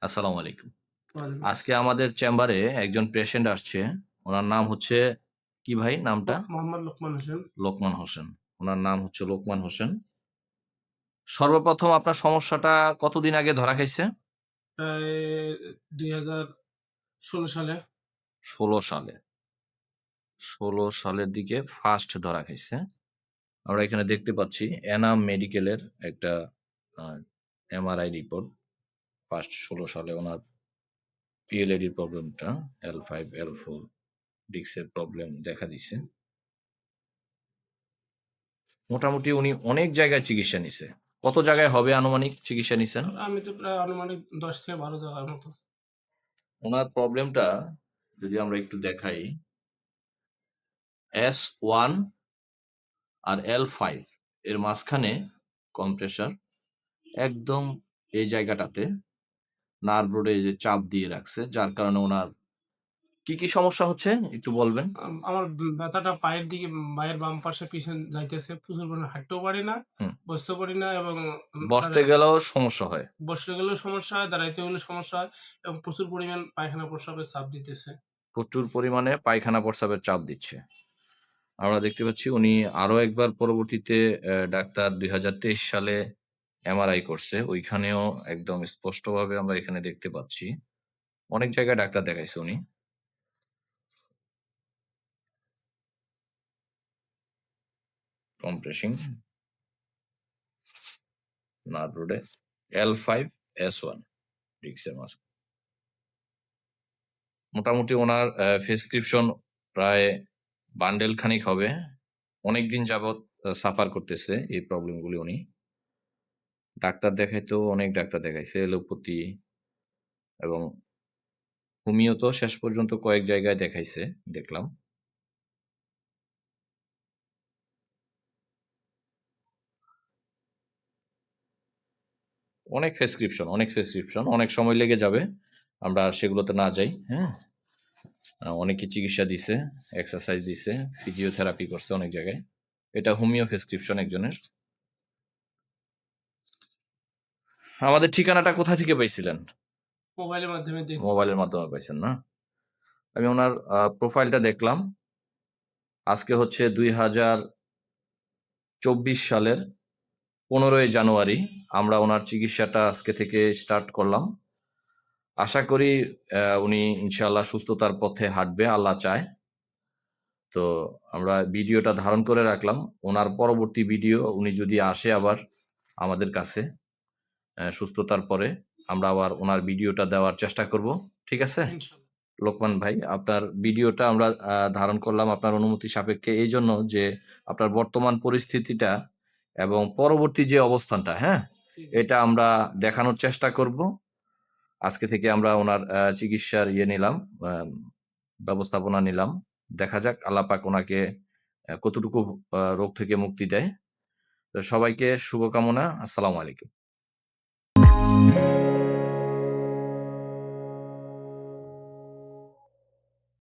আসসালামু আলাইকুম। ওয়ালাইকুম আজকে আমাদের চেম্বারে একজন পেশেন্ট আসছে। উনার নাম হচ্ছে কি ভাই নামটা? মোহাম্মদ লোকমান হোসেন। লোকমান হোসেন। উনার নাম হচ্ছে লোকমান হোসেন। সর্বপ্রথম আপনার সমস্যাটা কতদিন আগে ধরা খাইছে? প্রায় ২০১৬ সালে। ১৬ সালে। ১৬ সালের দিকে ফার্স্ট ধরা খাইছে। আমরা এখানে দেখতে পাচ্ছি এনাম মেডিকেলের একটা আ এমআরআই রিপোর্ট। ফার্স্ট ১৬ সালে উনার পিএলআইডির প্রবলেমটা L5, L4 ডিস্কের প্রবলেম দেখা দিছে। মোটামুটি উনি অনেক জায়গায় চিকিৎসা নিছে। কত জায়গায় হবে আনুমানিক চিকিৎসা নিছেন? আমি তো প্রায় আনুমানিক ১০ থেকে ১২ জায়গার মতো। উনার প্রবলেমটা যদি আমরা একটু দেখাই, S1 আর L5 এর মাঝখানে কম্প্রেসর একদম এই জায়গাটাতে নার্ভ রোডে এই যে চাপ দিয়ে রাখছে। যার কারণে উনার কি সমস্যা হচ্ছে একটু বলবেন? আমার ব্যথাটা পায়ের বাম পাশে পিছন যাইতেছে। প্রচুর পরিমাণে হাঁটতেও পারি না, হুম। বসতেও পারি না এবং বসতে গেলেও সমস্যা হয়। বসতে গেলেও সমস্যা হয়, দাঁড়াইতে গেলেও সমস্যা হয় এবং প্রচুর পরিমাণ পায়খানা প্রস্রাবের চাপ দিতেছে। প্রচুর পরিমাণে পায়খানা প্রস্রাবের চাপ দিচ্ছে। আমরা দেখতে পাচ্ছি উনি আরো একবার পরবর্তীতে ডাক্তার ২০২৩ সালে এমআরআই করছে। ওইখানেও একদম স্পষ্টভাবে আমরা এখানে দেখতে পাচ্ছি। অনেক জায়গায় ডাক্তার দেখাইছে উনি। কম্প্রেসিং নার্ভ রোডে L5, S1 ডিস্কের মাঝ মোটামুটি উনার প্রেসক্রিপশন প্রায় বান্ডেল খানিক হবে। অনেকদিন যাবৎ সাফার করতেছে এই প্রবলেম গুলি উনি। ডাক্তার দেখাইতেও অনেক ডাক্তার দেখাইছে। এলোপ্যাথি এবং হোমিও তো শেষ পর্যন্ত কয়েক জায়গায় দেখাইছে দেখলাম। অনেক প্রেসক্রিপশন, অনেক সময় লেগে যাবে। আমরা আর সেগুলোতে না যাই, হ্যাঁ? অনেকে চিকিৎসা দিছে, এক্সারসাইজ দিছে, ফিজিওথেরাপি করছে অনেক জায়গায়। এটা হোমিও প্রেসক্রিপশন একজনের। আমাদের ঠিকানাটা কোথা থেকে পাইছিলেন? মোবাইলের মাধ্যমে মোবাইলের মাধ্যমে পাইছেন না? আমি উনার প্রোফাইলটা দেখলাম। আজকে হচ্ছে ২০২৪ সালের ১৫ই জানুয়ারি। আমরা উনার চিকিৎসাটা আজকে থেকে স্টার্ট করলাম। আশা করি উনি ইনশাআল্লাহ সুস্থতার পথে হাঁটবে, আল্লাহ চায়। তো আমরা ভিডিওটা ধারণ করে রাখলাম। উনার পরবর্তী ভিডিও উনি যদি আসে আবার আমাদের কাছে সুস্থতার পরে, আমরা আবার উনার ভিডিওটা দেওয়ার চেষ্টা করব। ঠিক আছে? ইনশাআল্লাহ। লোকমান ভাই, আপনার ভিডিওটা আমরা ধারণ করলাম আপনার অনুমতি সাপেক্ষে এইজন্য যে, আপনার বর্তমান পরিস্থিতিটা এবং পরবর্তী যে অবস্থানটা, হ্যাঁ? ঠিক আছে। এটা আমরা দেখানোর চেষ্টা করব। আজকে থেকে আমরা উনার চিকিৎসার নিলাম, ব্যবস্থাপনা নিলাম। দেখা যাক আল্লাহ পাক উনাকে কতটুকু রোগ থেকে মুক্তি দেয়। তো সবাইকে শুভকামনা। আসসালামু আলাইকুম।